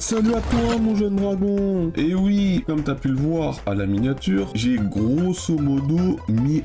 Salut à toi mon jeune dragon. Et oui, comme t'as pu le voir à la miniature, j'ai grosso modo mis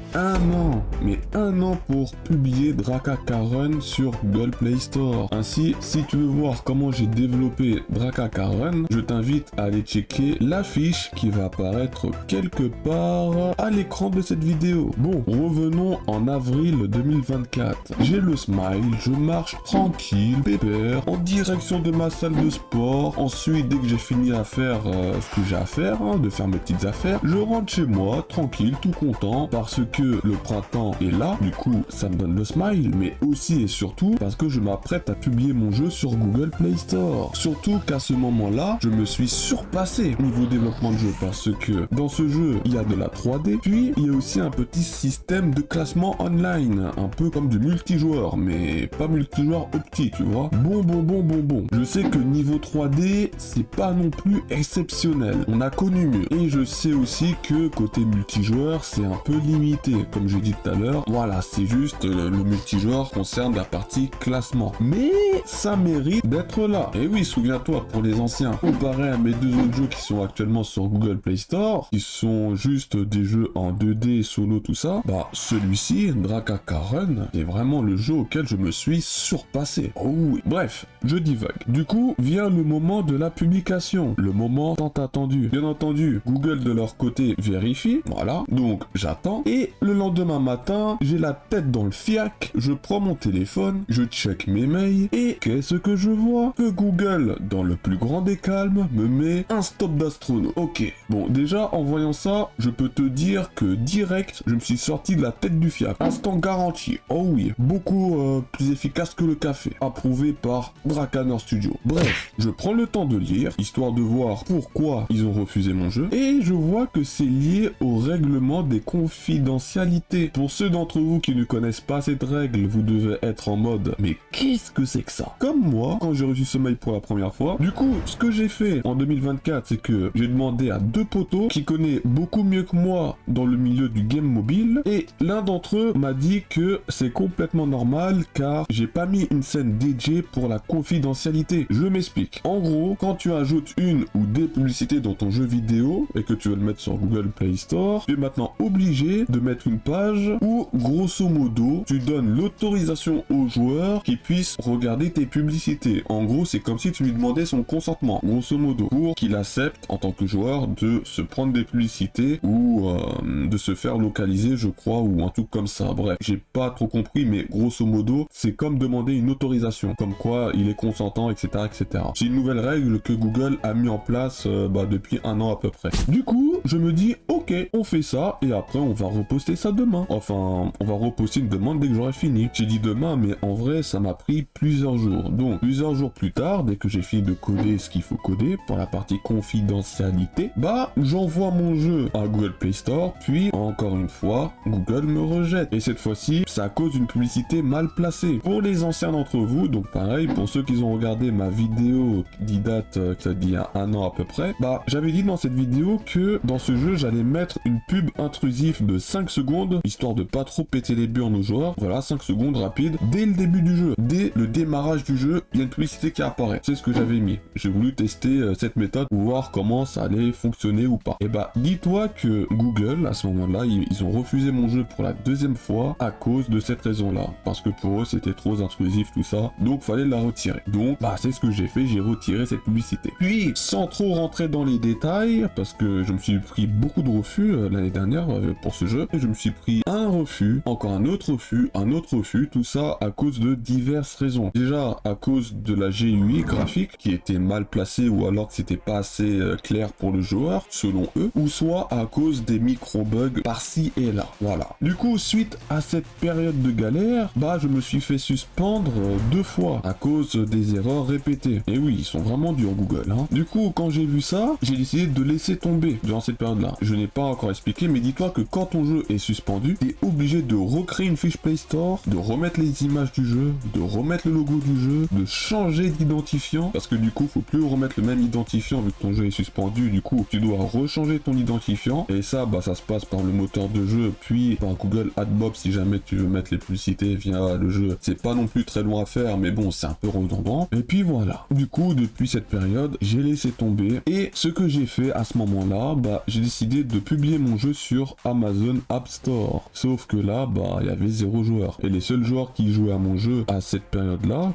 mais un an pour publier Drakaka Run sur Google Play Store. Ainsi, si tu veux voir comment j'ai développé Drakaka Run, je t'invite à aller checker l'affiche qui va apparaître quelque part à l'écran de cette vidéo. Bon, revenons en avril 2024. J'ai le smile, je marche tranquille, pépère, en direction de ma salle de sport. Ensuite, dès que j'ai fini à faire ce que j'ai à faire, de faire mes petites affaires, je rentre chez moi, tranquille, tout content, parce que le printemps est là. Du coup, ça me donne le smile, mais aussi et surtout parce que je m'apprête à publier mon jeu sur Google Play Store. Surtout qu'à ce moment-là, je me suis surpassé niveau développement de jeu, parce que dans ce jeu, il y a de la 3D, puis il y a aussi un petit système de classement online, un peu comme du multijoueur, mais pas multijoueur opti, tu vois. Bon. Je sais que niveau 3D, c'est pas non plus exceptionnel. On a connu mieux. Et je sais aussi que côté multijoueur, c'est un peu limité. Comme j'ai dit tout à l'heure, voilà, c'est juste le multijoueur concerne la partie classement. Mais ça mérite d'être là. Et oui, souviens-toi, pour les anciens, comparé à mes deux autres jeux qui sont actuellement sur Google Play Store, qui sont juste des jeux en 2D, solo, tout ça, bah celui-ci, Drakaka Run, c'est vraiment le jeu auquel je me suis surpassé. Oh oui. Bref, je divague. Du coup, vient le moment de la publication. Le moment tant attendu. Bien entendu, Google de leur côté vérifie. Voilà. Donc, j'attends. Et le lendemain matin, j'ai la tête dans le fiac. Je prends mon téléphone. Je check mes mails. Et qu'est-ce que je vois? Que Google, dans le plus grand des calmes, me met un stop d'astronaute. Ok. Bon, déjà, en voyant ça, je peux te dire que direct, je me suis sorti de la tête du fiac. Instant garanti. Oh oui. Beaucoup plus efficace que le café. Approuvé par Drakanor Studio. Bref, je prends le temps de lire, histoire de voir pourquoi ils ont refusé mon jeu, et je vois que c'est lié au règlement des confidentialités. Pour ceux d'entre vous qui ne connaissent pas cette règle, vous devez être en mode, mais qu'est-ce que c'est que ça? Comme moi, quand j'ai reçu ce mail pour la première fois. Du coup, ce que j'ai fait en 2024, c'est que j'ai demandé à deux potos qui connaissent beaucoup mieux que moi dans le milieu du game mobile, et l'un d'entre eux m'a dit que c'est complètement normal car j'ai pas mis une scène dédiée pour la confidentialité. Je m'explique. En gros, quand tu ajoutes une ou des publicités dans ton jeu vidéo et que tu veux le mettre sur Google Play Store, tu es maintenant obligé de mettre une page où, grosso modo, tu donnes l'autorisation au joueur qui puisse regarder tes publicités. En gros, c'est comme si tu lui demandais son consentement, grosso modo, pour qu'il accepte en tant que joueur de se prendre des publicités ou de se faire localiser, je crois, ou un truc comme ça. Bref, j'ai pas trop compris, mais grosso modo, c'est comme demander une autorisation, comme quoi il est consentant, etc., etc. C'est une nouvelle règle que Google a mis en place depuis un an à peu près. Du coup, je me dis, ok, on fait ça, et après on va reposter ça demain. Enfin, on va reposter une demande dès que j'aurai fini. J'ai dit demain, mais en vrai, ça m'a pris plusieurs jours. Donc, plusieurs jours plus tard, dès que j'ai fini de coder ce qu'il faut coder pour la partie confidentialité, j'envoie mon jeu à Google Play Store, puis, encore une fois, Google me rejette. Et cette fois-ci, c'est à cause d'une publicité mal placée. Pour les anciens d'entre vous, donc pareil, pour ceux qui ont regardé ma vidéo qui date, d'il y a un an à peu près, j'avais dit dans cette vidéo que dans ce jeu, j'allais mettre une pub intrusive de 5 secondes, histoire de pas trop péter les burnes aux joueurs. Voilà, 5 secondes rapide. Dès le début du jeu, dès le démarrage du jeu, il y a une publicité qui apparaît. C'est ce que j'avais mis. J'ai voulu tester cette méthode pour voir comment ça allait fonctionner ou pas. Et dis-toi que Google, à ce moment-là, ils ont refusé mon jeu pour la deuxième fois à cause de cette raison-là. Parce que pour eux, c'était trop intrusif, tout ça. Donc, fallait la retirer. Donc, c'est ce que j'ai fait, j'ai retiré cette publicité. Puis, sans trop rentrer dans les détails, parce que je me suis pris beaucoup de refus l'année dernière pour ce jeu, et je me suis pris un refus, encore un autre refus, tout ça à cause de diverses raisons. Déjà, à cause de la GUI graphique, qui était mal placée, ou alors que c'était pas assez clair pour le joueur, selon eux, ou soit à cause des micro-bugs par-ci et là. Voilà. Du coup, suite à cette période de galère, je me suis fait suspendre 2 fois à cause des erreurs répétées. Et oui, ils sont vraiment durs Google, hein. Du coup, quand j'ai vu ça, j'ai décidé de laisser tomber. Genre, cette période-là. Je n'ai pas encore expliqué, mais dis-toi que quand ton jeu est suspendu, tu es obligé de recréer une fiche Play Store, de remettre les images du jeu, de remettre le logo du jeu, de changer d'identifiant, parce que du coup, faut plus remettre le même identifiant vu que ton jeu est suspendu. Du coup, tu dois rechanger ton identifiant, et ça, bah, ça se passe par le moteur de jeu, puis par Google AdMob si jamais tu veux mettre les publicités via le jeu. C'est pas non plus très loin à faire, mais bon, c'est un peu redondant. Et puis voilà. Du coup, depuis cette période, j'ai laissé tomber, et ce que j'ai fait à ce moment-là, bah, j'ai décidé de publier mon jeu sur Amazon App Store. Sauf que là, bah, il y avait 0 joueur. Et les seuls joueurs qui jouaient à mon jeu à cette période-là,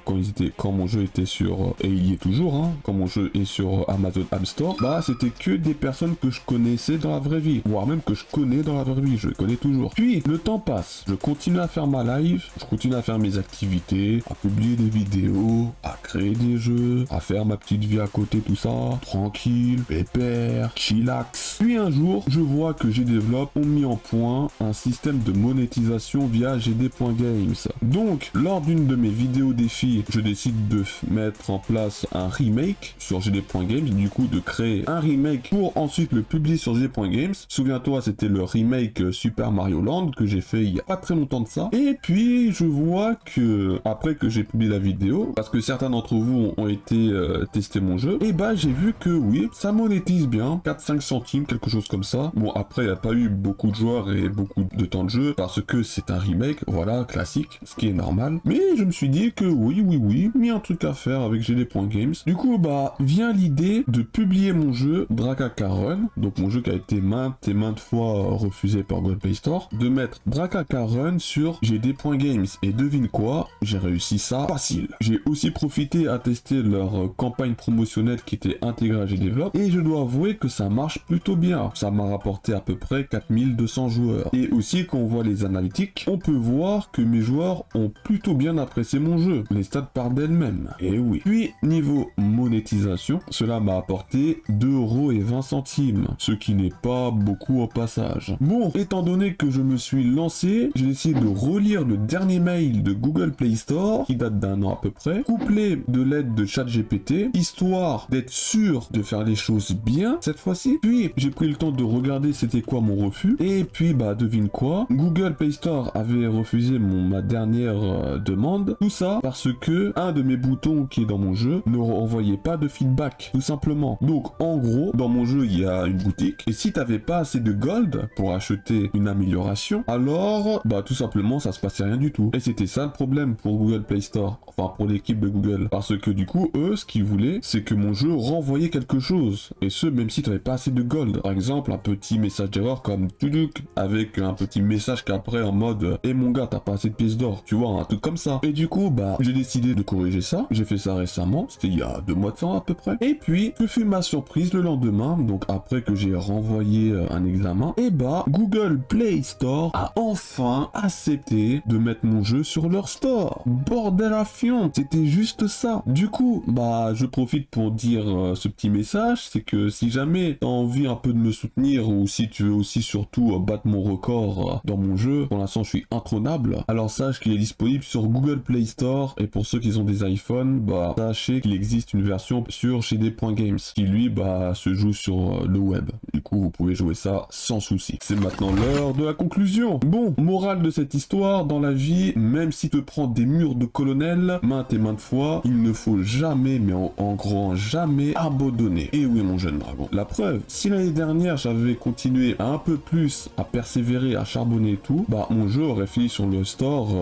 quand mon jeu était sur, et il y est toujours, hein, quand mon jeu est sur Amazon App Store, bah, c'était que des personnes que je connaissais dans la vraie vie, voire même que je connais dans la vraie vie, je connais toujours. Puis, le temps passe, je continue à faire ma live, je continue à faire mes activités, à publier des vidéos, à créer des jeux, à faire ma petite vie à côté, tout ça, tranquille, pépère, chillax. Puis un jour, je vois que GDevelop ont mis en point un système de monétisation via gd.games. Donc, lors d'une de mes vidéos défis, je décide de mettre en place un remake sur gd.games, du coup de créer un remake pour ensuite le publier sur gd.games. Souviens-toi, c'était le remake Super Mario Land que j'ai fait il y a pas très longtemps de ça. Et puis, je vois que, après que j'ai publié la vidéo, parce que certains d'entre vous ont été tester mon jeu, et bah j'ai vu que oui, ça monétise bien, 4-5 centimes, quelque chose comme ça. Bon, après, il n'y a pas eu beaucoup de joueurs et beaucoup de temps de jeu, parce que c'est un remake, voilà, classique, ce qui est normal. Mais je me suis dit que oui, il y a un truc à faire avec gd.games. Du coup, bah, vient l'idée de publier mon jeu Drakaka Run, donc mon jeu qui a été maintes et maintes fois refusé par Google Play Store, de mettre Drakaka Run sur gd.games. Et devine quoi, j'ai réussi ça facile. J'ai aussi profité à tester leur campagne promotionnelle qui était intégrée à GDevelop, et je dois avouer que ça marche plutôt bien. Ça m'a rapporté à peu près 4200 joueurs. Et aussi, quand on voit les analytiques, on peut voir que mes joueurs ont plutôt bien apprécié mon jeu. Les stats parlent d'elles-mêmes. Et oui. Puis, niveau monétisation, cela m'a apporté 2,20 €, ce qui n'est pas beaucoup au passage. Bon, étant donné que je me suis lancé, j'ai décidé de relire le dernier mail de Google Play Store, qui date d'1 an à peu près, couplé de l'aide de ChatGPT, histoire d'être sûr de faire les choses bien cette fois-ci. Puis, j'ai pris le temps de regarder c'était quoi mon refus, et puis, bah, devine quoi, Google Play Store avait refusé ma dernière demande, tout ça parce que un de mes boutons qui est dans mon jeu ne renvoyait pas de feedback, tout simplement. Donc, en gros, dans mon jeu, il y a une boutique, et si t'avais pas assez de gold pour acheter une amélioration, alors, bah, tout simplement, ça se passait rien du tout. Et c'était ça le problème pour Google Play Store, enfin, pour l'équipe de Google. Parce que du coup, eux, ce qu'ils voulaient, c'est que mon jeu renvoyait quelque chose. Et ce, même si t'avais pas assez de gold. Par exemple, un petit message d'erreur comme Tuduk, avec un petit message qu'après en mode, eh mon gars, t'as pas assez de pièces d'or. Tu vois, un truc comme ça. Et du coup, bah, j'ai décidé de corriger ça. J'ai fait ça récemment. C'était il y a 2 mois de temps à peu près. Et puis, que fut ma surprise le lendemain, donc après que j'ai renvoyé un examen, et bah, Google Play Store a enfin accepté de mettre mon jeu sur leur store. Bordel à fion, c'était juste ça. Du coup, bah, je profite pour dire ce petit message, c'est que si jamais t'as envie un peu de me soutenir, ou si tu veux aussi surtout battre mon record dans mon jeu, pour l'instant je suis intronable, alors sache qu'il est disponible sur Google Play Store, et pour ceux qui ont des iPhones, bah, sachez qu'il existe une version sur gd.games, qui lui, bah, se joue sur le web. Du coup, vous pouvez jouer ça sans souci. C'est maintenant l'heure de la conclusion. Bon, morale de cette histoire, dans la vie, même si tu prends des murs de colonel, maintes et maintes fois, il ne faut jamais, mais en grand jamais, abandonner. Et oui, mon jeune dragon. La preuve, si l'année dernière, j'avais continué un peu plus à persévérer, à charbonner et tout, bah, mon jeu aurait fini sur le store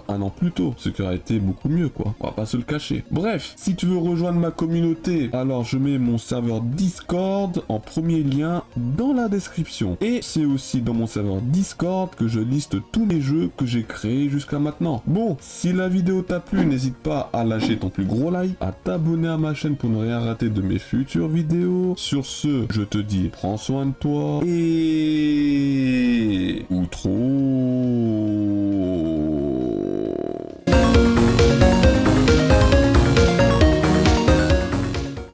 1 an plus tôt, ce qui aurait été beaucoup mieux, quoi. On va pas se le cacher. Bref, si tu veux rejoindre ma communauté, alors je mets mon serveur Discord en premier lien dans la description. Et c'est aussi dans mon serveur Discord que je liste tous les jeux que j'ai créés jusqu'à maintenant. Bon, si la vidéo t'a plu, n'hésite pas à lâcher ton plus gros like, à t'abonner à ma chaîne pour ne rien rater de mes futures vidéos. Sur ce, je te dis, prends soin de toi et... ou trop...